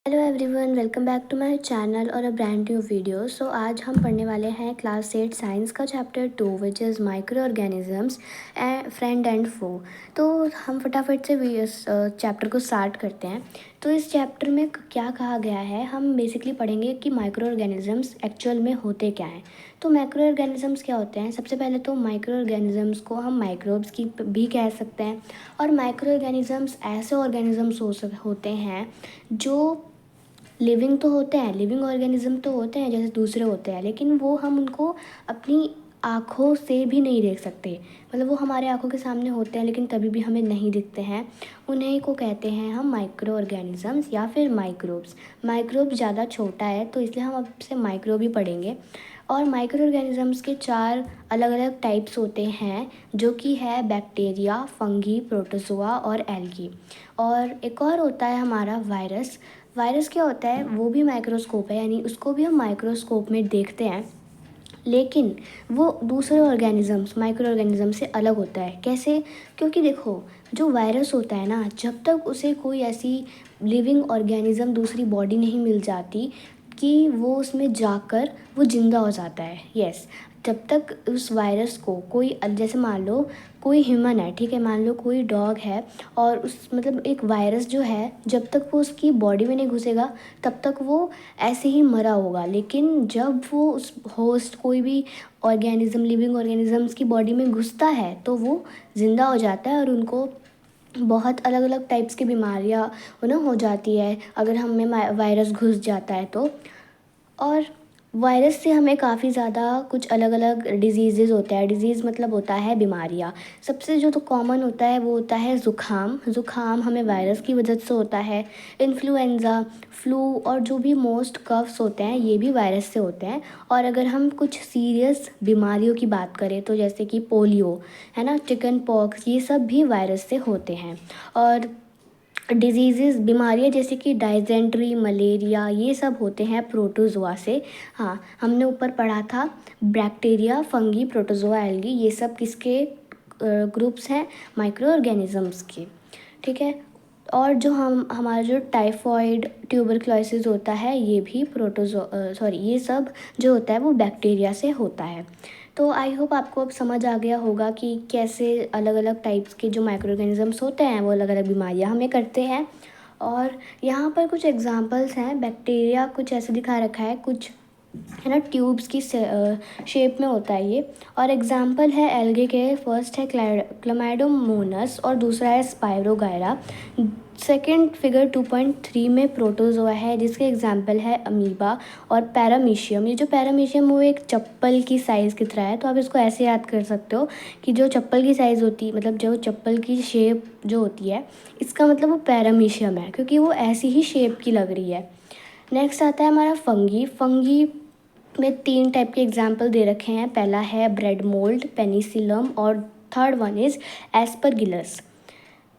Hello everyone, welcome back to my channel और a brand new video. So आज हम पढ़ने वाले हैं क्लास 8 साइंस का chapter 2 which is microorganisms friend and foe. तो हम फटाफट से इस चैप्टर को स्टार्ट करते हैं। तो इस चैप्टर में क्या कहा गया है, हम बेसिकली पढ़ेंगे कि माइक्रो ऑर्गेनिजम्स एक्चुअल में होते क्या हैं। तो माइक्रो ऑर्गेनिजम्स क्या होते हैं? सबसे पहले तो माइक्रो ऑर्गेनिजम्स को हम माइक्रोब्स की भी कह सकते हैं। और माइक्रो ऑर्गेनिजम्स ऐसे ऑर्गेनिजम्स होते हैं जो लिविंग तो होते हैं, लिविंग ऑर्गेनिज्म तो होते हैं जैसे दूसरे होते हैं, लेकिन वो हम उनको अपनी आँखों से भी नहीं देख सकते। मतलब वो हमारे आँखों के सामने होते हैं लेकिन कभी भी हमें नहीं दिखते हैं। उन्हीं को कहते हैं हम माइक्रो ऑर्गेनिजम्स या फिर माइक्रोब्स। माइक्रोब्स ज़्यादा छोटा है तो इसलिए हम अब से माइक्रोब ही पढ़ेंगे। और माइक्रो ऑर्गेनिजम्स के 4 अलग अलग टाइप्स होते हैं, जो कि है बैक्टीरिया, फंगी, प्रोटोजोआ और एल्गी। और एक और होता है हमारा वायरस। वायरस क्या होता है? वो भी माइक्रोस्कोप है, यानी उसको भी हम माइक्रोस्कोप में देखते हैं, लेकिन वो दूसरे ऑर्गेनिजम्स माइक्रो ऑर्गेनिज्म से अलग होता है। कैसे? क्योंकि देखो, जो वायरस होता है ना, जब तक उसे कोई ऐसी लिविंग ऑर्गेनिज्म दूसरी बॉडी नहीं मिल जाती कि वो उसमें जाकर वो ज़िंदा हो जाता है। यस, जब तक उस वायरस को कोई जैसे मान लो कोई ह्यूमन है, ठीक है, मान लो कोई डॉग है, और उस मतलब एक वायरस जो है, जब तक वो उसकी बॉडी में नहीं घुसेगा तब तक वो ऐसे ही मरा होगा। लेकिन जब वो उस होस्ट कोई भी ऑर्गेनिज्म लिविंग ऑर्गेनिजम्स की बॉडी में घुसता है तो वो ज़िंदा हो जाता है और उनको बहुत अलग अलग टाइप्स की बीमारियाँ हो जाती है अगर हमें वायरस घुस जाता है तो। और वायरस से हमें काफ़ी ज़्यादा कुछ अलग अलग डिजीज़ होते हैं। डिजीज़ मतलब होता है बीमारियाँ। सबसे जो तो कॉमन होता है वो होता है ज़ुकाम। ज़ुकाम हमें वायरस की वजह से होता है। इन्फ्लुएंज़ा, फ्लू और जो भी मोस्ट कफ्स होते हैं ये भी वायरस से होते हैं। और अगर हम कुछ सीरियस बीमारियों की बात करें तो जैसे कि पोलियो है ना, चिकन पॉक्स, ये सब भी वायरस से होते हैं। और डिजीज़ बीमारियाँ जैसे कि डायजेंट्री, मलेरिया, ये सब होते हैं प्रोटोज़ोआ से। हाँ, हमने ऊपर पढ़ा था बैक्टीरिया, फंगी, प्रोटोज़ोआ, एल्गी, ये सब किसके ग्रुप्स हैं? माइक्रो ऑर्गेनिजम्स के। ठीक है। और जो हमारा जो टाइफॉइड, ट्यूबरक्लोसिस होता है, ये भी ये सब जो होता है वो बैक्टीरिया से होता है। तो आई होप आपको अब समझ आ गया होगा कि कैसे अलग अलग टाइप्स के जो माइक्रो ऑर्गेनिजम्स होते हैं वो अलग अलग बीमारियां हमें करते हैं। और यहाँ पर कुछ एग्जांपल्स हैं। बैक्टीरिया कुछ ऐसे दिखा रखा है, कुछ है ना, ट्यूब्स की शेप में होता है ये। और एग्जांपल है एल्गे के, फर्स्ट है क्लैमाइडोमोनास और दूसरा है स्पायरोगायरा। सेकंड फिगर 2.3 में प्रोटोजोआ है जिसके एग्जांपल है अमीबा और पैरामीशियम। ये जो पैरामीशियम वो एक चप्पल की साइज़ की तरह है, तो आप इसको ऐसे याद कर सकते हो कि जो चप्पल की साइज़ होती है, मतलब जो चप्पल की शेप जो होती है, इसका मतलब वो पैरामीशियम है क्योंकि वो ऐसी ही शेप की लग रही है। नेक्स्ट आता है हमारा फंगी। फंगी में 3 टाइप के एग्जाम्पल दे रखे हैं। पहला है ब्रेड मोल्ड, पेनिसिलम और third one is Aspergillus.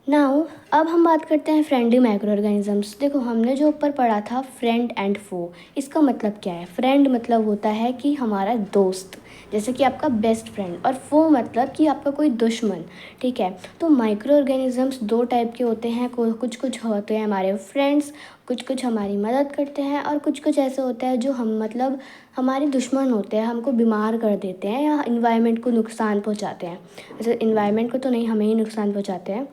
Now अब हम बात करते हैं फ्रेंडली माइक्रो ऑर्गेनिजम्स। देखो, हमने जो ऊपर पढ़ा था फ्रेंड एंड फो, इसका मतलब क्या है? फ्रेंड मतलब होता है कि हमारा दोस्त, जैसे कि आपका बेस्ट फ्रेंड, और फो मतलब कि आपका कोई दुश्मन। ठीक है। तो माइक्रो ऑर्गेनिजम्स 2 टाइप के होते हैं। कुछ कुछ होते हैं हमारे फ्रेंड्स, कुछ कुछ हमारी मदद करते हैं, और कुछ कुछ ऐसे होते हैं जो हम मतलब हमारे दुश्मन होते हैं, हमको बीमार कर देते हैं या इन्वायरमेंट को नुकसान पहुंचाते हैं। वैसे इन्वायरमेंट को तो नहीं, हमें ही नुकसान पहुंचाते हैं।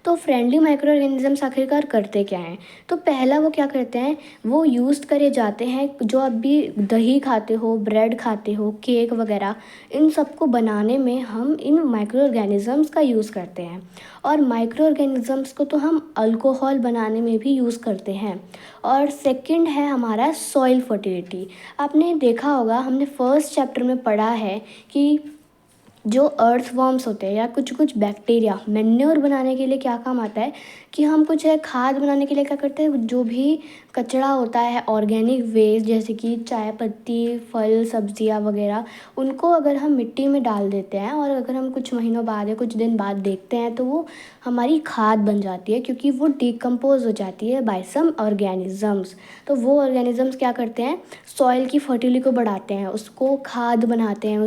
तो फ्रेंडली माइक्रो ऑर्गेनिजम्स आखिरकार करते क्या हैं? तो पहला वो क्या करते हैं, वो यूज़ करे जाते हैं। जो आप भी दही खाते हो, ब्रेड खाते हो, केक वगैरह, इन सबको बनाने में हम इन माइक्रो ऑर्गेनिजम्स का यूज़ करते हैं। और माइक्रो ऑर्गेनिजम्स को तो हम अल्कोहल बनाने में भी यूज़ करते हैं। और सेकंड है हमारा सॉइल फर्टिलिटी। आपने देखा होगा, हमने फर्स्ट चैप्टर में पढ़ा है कि जो अर्थवॉर्म्स होते हैं या कुछ कुछ बैक्टीरिया मैन्योर बनाने के लिए क्या काम आता है, कि हम कुछ है खाद बनाने के लिए क्या करते हैं, जो भी कचरा होता है ऑर्गेनिक वेस्ट जैसे कि चाय पत्ती, फल, सब्जियां वगैरह, उनको अगर हम मिट्टी में डाल देते हैं और अगर हम कुछ महीनों बाद या कुछ दिन बाद देखते हैं तो वो हमारी खाद बन जाती है, क्योंकि वो डिकम्पोज हो जाती है बाय सम ऑर्गेनिजम्स। तो वो ऑर्गेनिजम्स क्या करते हैं, सॉइल की फर्टिलिटी को बढ़ाते हैं, उसको खाद बनाते हैं,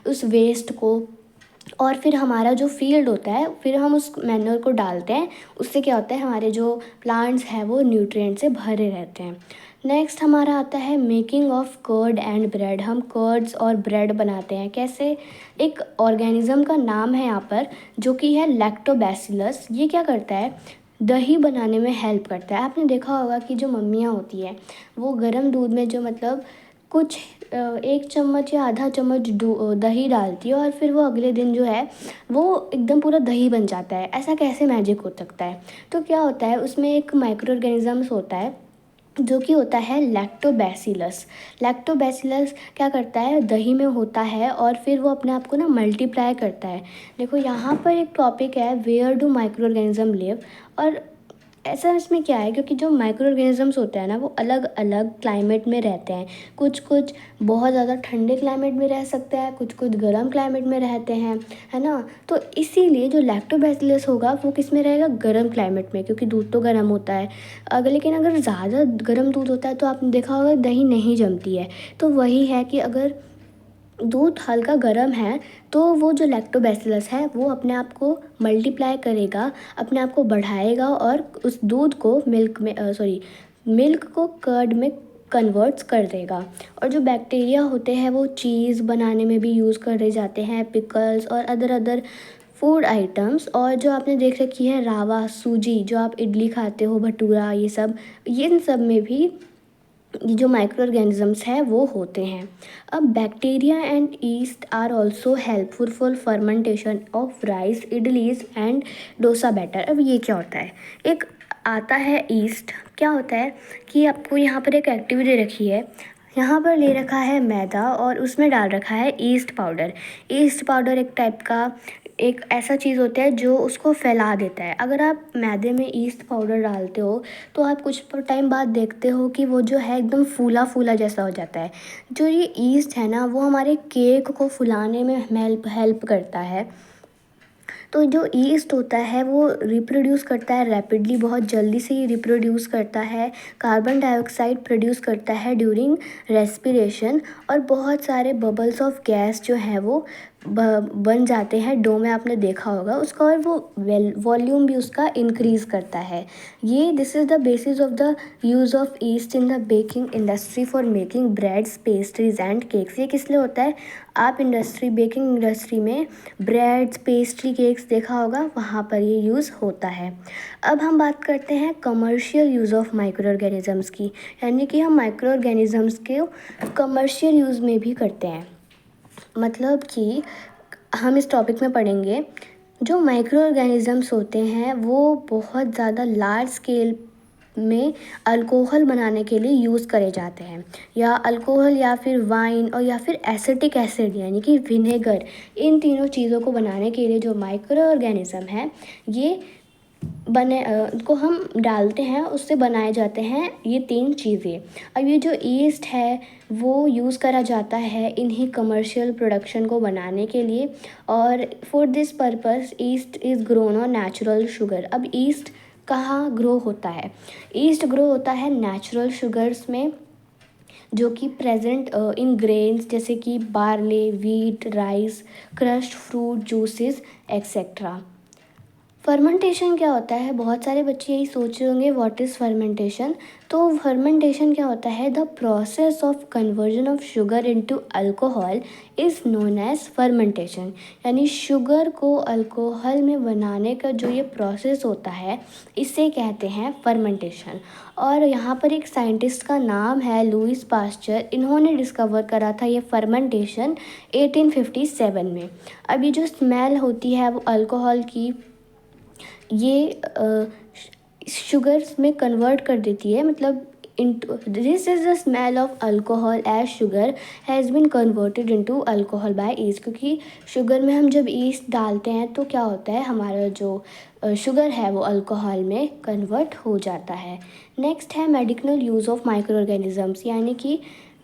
उस वेस्ट को। और फिर हमारा जो फील्ड होता है, फिर हम उस मैन्योर को डालते हैं। उससे क्या होता है, हमारे जो प्लांट्स हैं वो न्यूट्रिएंट से भरे रहते हैं। नेक्स्ट हमारा आता है making of curd and bread. हम कर्ड्स और ब्रेड बनाते हैं कैसे? एक ऑर्गेनिज्म का नाम है यहाँ पर जो कि है लैक्टोबैसिलस। ये क्या करता है, दही बनाने में हेल्प करता है। आपने देखा होगा कि जो मम्मियाँ होती हैं वो गर्म दूध में जो मतलब कुछ 1 चम्मच या आधा चम्मच दही डालती है और फिर वो अगले दिन जो है वो एकदम पूरा दही बन जाता है। ऐसा कैसे मैजिक हो सकता है? तो क्या होता है, उसमें एक माइक्रो ऑर्गेनिजम्स होता है जो कि होता है लैक्टोबैसिलस। लैक्टोबैसिलस क्या करता है, दही में होता है और फिर वो अपने आप को ना मल्टीप्लाई करता है। देखो यहाँ पर एक टॉपिक है, where do microorganism live. और ऐसा इसमें क्या है, क्योंकि जो माइक्रो ऑर्गेनिजम्स होते हैं ना वो अलग अलग क्लाइमेट में रहते हैं। कुछ कुछ बहुत ज़्यादा ठंडे क्लाइमेट में रह सकते हैं, कुछ कुछ गर्म क्लाइमेट में रहते हैं, है ना। तो इसीलिए जो लैक्टोबैसिलस होगा वो किस में रहेगा, गर्म क्लाइमेट में, क्योंकि दूध तो गर्म होता है। अगर लेकिन अगर ज़्यादा गर्म दूध होता है तो आपने देखा होगा दही नहीं जमती है। तो वही है कि अगर दूध हल्का गर्म है तो वो जो लैक्टोबैसिलस है वो अपने आप को मल्टीप्लाई करेगा, अपने आप को बढ़ाएगा और उस दूध को मिल्क को कर्ड में कन्वर्ट्स कर देगा। और जो बैक्टीरिया होते हैं वो चीज़ बनाने में भी यूज़ करे जाते हैं, पिकल्स और अदर अदर फूड आइटम्स। और जो आपने देख रखी है रावा, सूजी, जो आप इडली खाते हो, भटूरा, ये सब, इन सब में भी ये जो माइक्रो ऑर्गेनिजम्स हैं वो होते हैं। अब bacteria and yeast are also helpful for fermentation of rice, idlis and dosa batter. अब ये क्या होता है, एक आता है ईस्ट। क्या होता है कि आपको यहाँ पर एक एक्टिविटी रखी है, यहाँ पर ले रखा है मैदा और उसमें डाल रखा है ईस्ट पाउडर। ईस्ट पाउडर एक टाइप का एक ऐसा चीज़ होता है जो उसको फैला देता है। अगर आप मैदे में ईस्ट पाउडर डालते हो तो आप कुछ टाइम बाद देखते हो कि वो जो है एकदम फूला फूला जैसा हो जाता है। जो ये ईस्ट है ना वो हमारे केक को फुलाने में हेल्प करता है। तो जो ईस्ट होता है वो रिप्रोड्यूस करता है रैपिडली, बहुत जल्दी से ही रिप्रोड्यूस करता है, कार्बन डाइऑक्साइड प्रोड्यूस करता है ड्यूरिंग रेस्पिरेशन, और बहुत सारे बबल्स ऑफ गैस जो है वो बन जाते हैं डो में, आपने देखा होगा उसका, और वो वॉल्यूम भी उसका इंक्रीज़ करता है। ये this is the basis of the use of east in the baking industry for making breads, pastries and cakes. ये किस लिए होता है, आप बेकिंग इंडस्ट्री में ब्रेड्स, पेस्ट्री, केक्स देखा होगा, वहाँ पर ये यूज़ होता है। अब हम बात करते हैं commercial use of micro organisms की, यानी कि हम माइक्रो ऑर्गेनिजम्स के कमर्शियल यूज़ में भी करते हैं। मतलब कि हम इस टॉपिक में पढ़ेंगे जो माइक्रो ऑर्गेनिजम्स होते हैं वो बहुत ज़्यादा लार्ज स्केल में अल्कोहल बनाने के लिए यूज़ करे जाते हैं, या अल्कोहल या फिर वाइन और या फिर एसिटिक एसिड यानी कि विनेगर, इन तीनों चीज़ों को बनाने के लिए जो माइक्रो ऑर्गेनिज़म है ये को हम डालते हैं, उससे बनाए जाते हैं ये 3 चीज़ें। अब ये जो ईस्ट है वो यूज़ करा जाता है इन्हीं कमर्शियल प्रोडक्शन को बनाने के लिए, और for this purpose east is grown on natural sugar. अब ईस्ट कहाँ ग्रो होता है, ईस्ट ग्रो होता है नेचुरल शुगर्स में जो कि प्रेजेंट इन ग्रेन्स जैसे कि barley, wheat, rice, crushed fruit juices etcetera. Fermentation क्या होता है, बहुत सारे बच्चे यही सोच रहे होंगे व्हाट इज़ फर्मेंटेशन। तो फर्मेंटेशन क्या होता है, the process of conversion of sugar into alcohol is known as fermentation. यानी शुगर को अल्कोहल में बनाने का जो ये प्रोसेस होता है इसे कहते हैं फर्मेंटेशन। और यहाँ पर एक साइंटिस्ट का नाम है लुइस पास्चर, इन्होंने डिस्कवर करा था ये फर्मेंटेशन 1857 में। अब ये जो स्मेल होती है वो अल्कोहल की ये शुगर्स में कन्वर्ट कर देती है, मतलब this is the smell of alcohol as sugar has been converted into alcohol by yeast. क्योंकि शुगर में हम जब ईस्ट डालते हैं तो क्या होता है, हमारा जो शुगर है वो अल्कोहल में कन्वर्ट हो जाता है। नेक्स्ट है medical use of micro organisms, यानी कि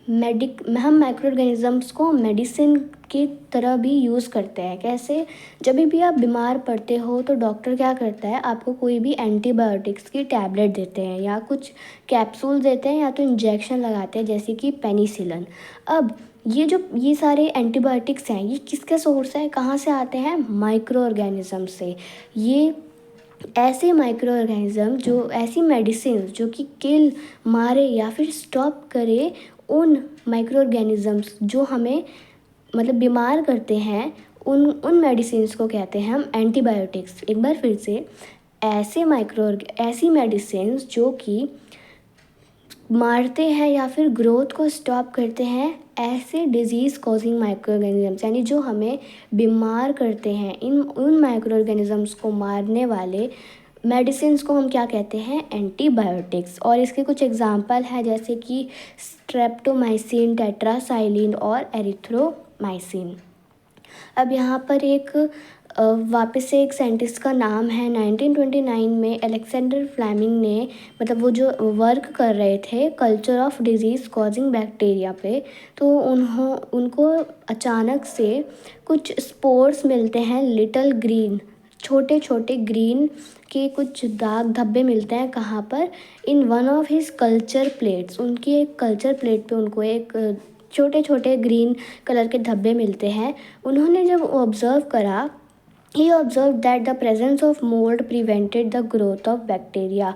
हम माइक्रो ऑर्गेनिजम्स को मेडिसिन की तरह भी यूज़ करते हैं। कैसे, जब भी आप बीमार पड़ते हो तो डॉक्टर क्या करता है, आपको कोई भी एंटीबायोटिक्स की टैबलेट देते हैं या कुछ कैप्सूल देते हैं या तो इंजेक्शन लगाते हैं जैसे कि पेनिसिलिन। अब ये सारे एंटीबायोटिक्स हैं, ये किसका सोर्स है, कहाँ से आते हैं, माइक्रो ऑर्गेनिज्म से। ये ऐसे माइक्रो ऑर्गेनिज्म जो ऐसी मेडिसिन जो कि किल, मारे या फिर स्टॉप करे उन माइक्रो ऑर्गेनिजम्स जो हमें मतलब बीमार करते हैं, उन मेडिसिन्स को कहते हैं हम एंटीबायोटिक्स। एक बार फिर से, ऐसी मेडिसिन्स जो कि मारते हैं या फिर ग्रोथ को स्टॉप करते हैं, ऐसे डिजीज़ कॉजिंग माइक्रो ऑर्गेनिजम्स, यानी जो हमें बीमार करते हैं, उन माइक्रो ऑर्गेनिजम्स को मारने वाले मेडिसिन्स को हम क्या कहते हैं, एंटीबायोटिक्स। और इसके कुछ एग्जांपल हैं जैसे कि स्ट्रेप्टोमाइसिन, टेट्रासाइलिन और एरिथ्रोमाइसिन। अब यहाँ पर एक वापस से एक साइंटिस्ट का नाम है, 1929 में अलेक्जेंडर फ्लेमिंग ने, मतलब वो जो वर्क कर रहे थे culture of disease causing bacteria पे, तो उनको अचानक से कुछ स्पोर्स मिलते हैं, लिटिल ग्रीन, छोटे छोटे ग्रीन के कुछ दाग धब्बे मिलते हैं। कहाँ पर, in one of his culture plates, उनकी एक कल्चर प्लेट पे उनको एक छोटे छोटे ग्रीन कलर के धब्बे मिलते हैं। उन्होंने जब ऑब्ज़र्व करा, he observe that the presence of mould prevented the growth of bacteria,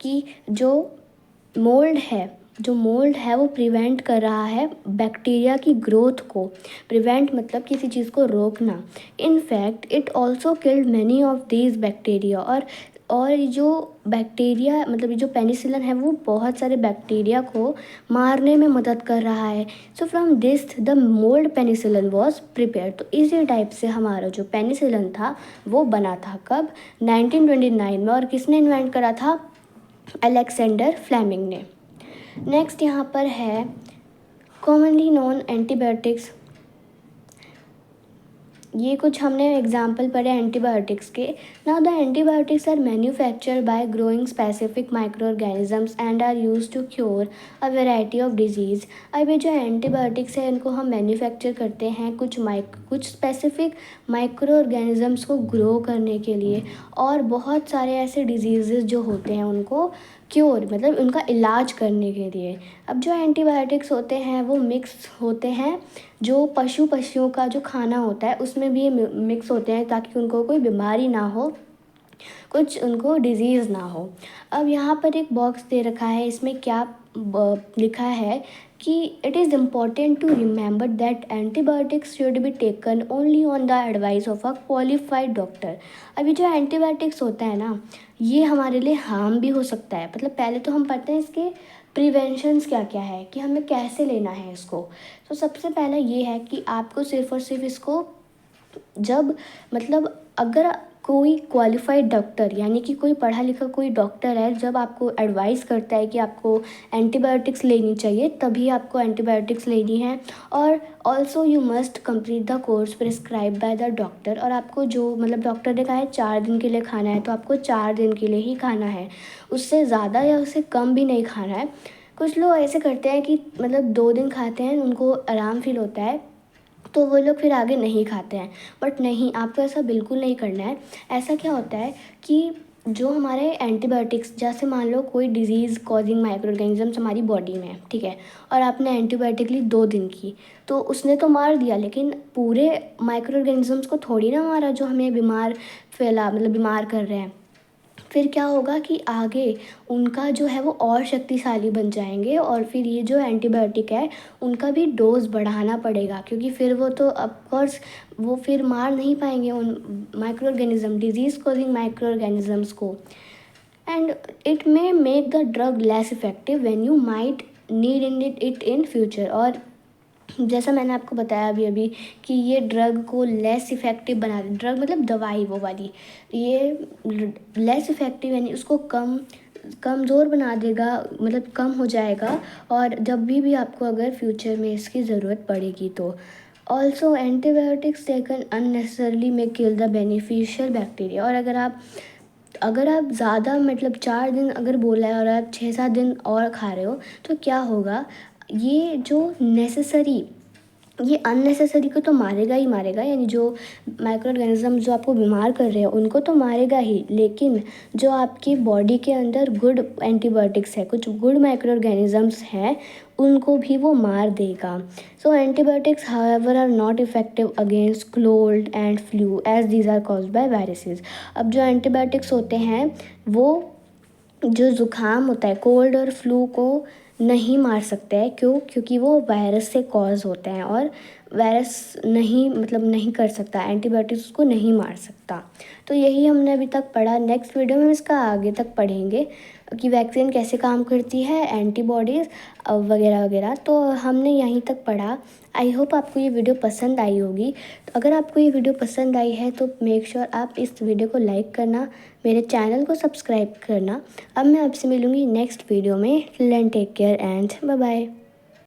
कि जो मोल्ड है वो प्रिवेंट कर रहा है बैक्टीरिया की ग्रोथ को। प्रिवेंट मतलब किसी चीज़ को रोकना। In fact it also killed many of these bacteria, और जो बैक्टीरिया मतलब जो पेनिसिलिन है वो बहुत सारे बैक्टीरिया को मारने में मदद कर रहा है। So from this the mould penicillin was prepare. तो इसी टाइप से हमारा जो पेनिसिलिन था वो बना था कब, 1929 में। और किसने इन्वेंट करा था, अलेक्जेंडर फ्लेमिंग ने। नेक्स्ट यहाँ पर है कॉमनली नोन एंटीबायोटिक्स। ये कुछ हमने एग्जाम्पल पढ़े एंटीबायोटिक्स के। Now the antibiotics are manufactured by growing specific microorganisms and are use to cure a variety of disease. अब ये जो एंटीबायोटिक्स है इनको हम मैन्युफैक्चर करते हैं कुछ स्पेसिफिक माइक्रो ऑर्गेनिजम्स को ग्रो करने के लिए, और बहुत सारे ऐसे डिजीज़ जो होते हैं उनको क्योर मतलब उनका इलाज करने के लिए। अब जो एंटीबायोटिक्स होते हैं वो मिक्स होते हैं, जो पशुओं का जो खाना होता है उसमें भी ये मिक्स होते हैं ताकि उनको कोई बीमारी ना हो, कुछ उनको डिजीज़ ना हो। अब यहाँ पर एक बॉक्स दे रखा है, इसमें क्या लिखा है कि it is important to remember that antibiotics should be taken only on the advice of a qualified doctor. अभी जो एंटीबायोटिक्स होता है ना, ये हमारे लिए हार्म भी हो सकता है। मतलब पहले तो हम पढ़ते हैं इसके प्रिवेंशंस क्या क्या है, कि हमें कैसे लेना है इसको। तो सबसे पहला ये है कि आपको सिर्फ़ और सिर्फ इसको जब मतलब अगर कोई क्वालिफाइड डॉक्टर, यानी कि कोई पढ़ा लिखा कोई डॉक्टर है, जब आपको एडवाइस करता है कि आपको एंटीबायोटिक्स लेनी चाहिए, तभी आपको एंटीबायोटिक्स लेनी है। और also you must complete the course prescribe by the doctor. और आपको जो मतलब डॉक्टर ने कहा है 4 दिन के लिए खाना है, तो आपको 4 दिन के लिए ही खाना है, उससे ज़्यादा या उससे कम भी नहीं खाना है। कुछ लोग ऐसे करते हैं कि मतलब 2 दिन खाते हैं, उनको आराम फील होता है, तो वो लोग फिर आगे नहीं खाते हैं। बट नहीं, आपको ऐसा बिल्कुल नहीं करना है। ऐसा क्या होता है कि जो हमारे एंटीबायोटिक्स, जैसे मान लो कोई डिजीज़ कॉजिंग माइक्रो ऑर्गेनिजम्स हमारी बॉडी में है, ठीक है, और आपने एंटीबायोटिक ली 2 दिन की, तो उसने तो मार दिया, लेकिन पूरे माइक्रो ऑर्गेनिजम्स को थोड़ी ना मारा जो हमें बीमार कर रहे हैं। फिर क्या होगा कि आगे उनका जो है वो और शक्तिशाली बन जाएंगे, और फिर ये जो एंटीबायोटिक है उनका भी डोज बढ़ाना पड़ेगा, क्योंकि फिर वो तो ऑफकोर्स वो फिर मार नहीं पाएंगे उन microorganism, disease causing microorganisms को। And it may make the drug less effective when you might need it in future. और जैसा मैंने आपको बताया अभी कि ये ड्रग को लेस इफ़ेक्टिव बना दे, ड्रग मतलब दवाई वो वाली, ये लेस इफ़ेक्टिव यानी उसको कमज़ोर बना देगा, मतलब कम हो जाएगा, और जब भी आपको अगर फ्यूचर में इसकी ज़रूरत पड़ेगी तो। ऑल्सो एंटीबायोटिक्स टेकन अननेसेसरली में किल द बेनिफिशियल बैक्टीरिया। और अगर आप ज़्यादा मतलब 4 दिन अगर बोला है और आप 6-7 दिन और खा रहे हो, तो क्या होगा, ये जो नेसेसरी ये अननेसेसरी को तो मारेगा ही मारेगा, यानी जो माइक्रो ऑर्गेनिज़म जो आपको बीमार कर रहे हैं उनको तो मारेगा ही, लेकिन जो आपकी बॉडी के अंदर गुड एंटीबायोटिक्स है, कुछ गुड माइक्रो ऑर्गेनिज़म्स हैं, उनको भी वो मार देगा। So antibiotics however are not effective against cold and flu as these are caused by viruses. अब जो एंटीबायोटिक्स होते हैं वो जो ज़ुकाम होता है, कोल्ड और फ्लू को नहीं मार सकते हैं। क्यों? क्योंकि वो वायरस से कॉज होते हैं और वायरस नहीं कर सकता, एंटीबायोटिक्स उसको नहीं मार सकता। तो यही हमने अभी तक पढ़ा। नेक्स्ट वीडियो में हम इसका आगे तक पढ़ेंगे कि वैक्सीन कैसे काम करती है, एंटीबॉडीज़ वगैरह वगैरह। तो हमने यहीं तक पढ़ा। आई होप आपको ये वीडियो पसंद आई होगी। तो अगर आपको ये वीडियो पसंद आई है तो मेक श्योर आप इस वीडियो को लाइक करना, मेरे चैनल को सब्सक्राइब करना। अब मैं आपसे मिलूँगी नेक्स्ट वीडियो में। Till then take care and bye bye.